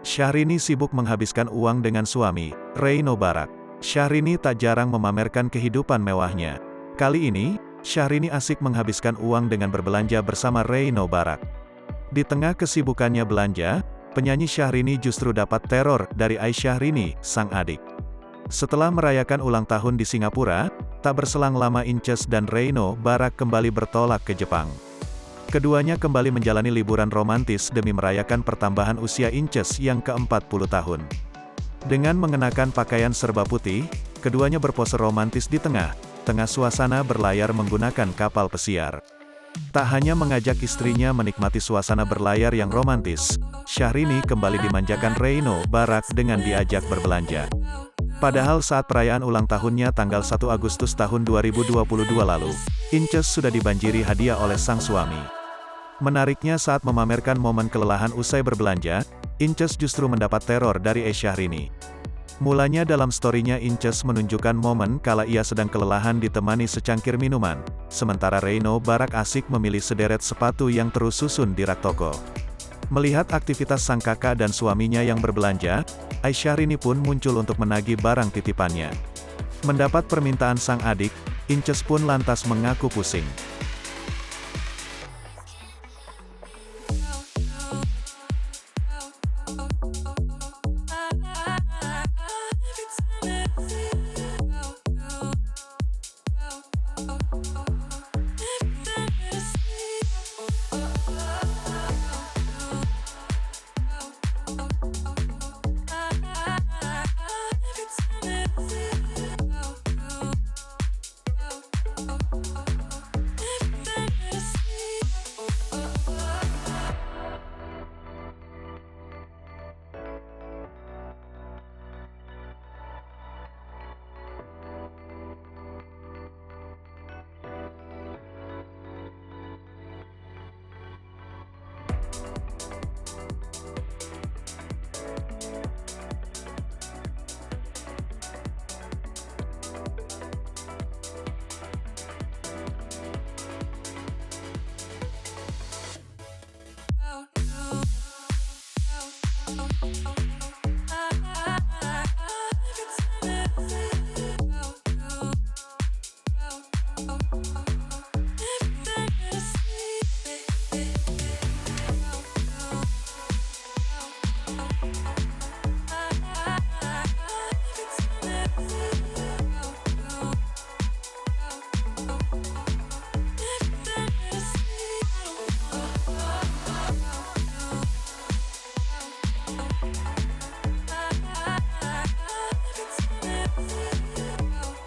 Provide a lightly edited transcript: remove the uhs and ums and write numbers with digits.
Syahrini sibuk menghabiskan uang dengan suami, Reino Barak. Syahrini tak jarang memamerkan kehidupan mewahnya. Kali ini, Syahrini asik menghabiskan uang dengan berbelanja bersama Reino Barak. Di tengah kesibukannya belanja, penyanyi Syahrini justru dapat teror dari Syahrini, sang adik. Setelah merayakan ulang tahun di Singapura, tak berselang lama Inces dan Reino Barak kembali bertolak ke Jepang. Keduanya kembali menjalani liburan romantis demi merayakan pertambahan usia Inces yang ke-40 tahun. Dengan mengenakan pakaian serba putih, keduanya berpose romantis di tengah suasana berlayar menggunakan kapal pesiar. Tak hanya mengajak istrinya menikmati suasana berlayar yang romantis, Syahrini kembali dimanjakan Reino Barak dengan diajak berbelanja. Padahal saat perayaan ulang tahunnya tanggal 1 Agustus tahun 2022 lalu, Inces sudah dibanjiri hadiah oleh sang suami. Menariknya saat memamerkan momen kelelahan usai berbelanja, Inces justru mendapat teror dari Syahrini. Mulanya dalam story-nya Inces menunjukkan momen kala ia sedang kelelahan ditemani secangkir minuman, sementara Reino Barak asik memilih sederet sepatu yang terus susun di rak toko. Melihat aktivitas sang kakak dan suaminya yang berbelanja, Syahrini pun muncul untuk menagih barang titipannya. Mendapat permintaan sang adik, Inces pun lantas mengaku pusing.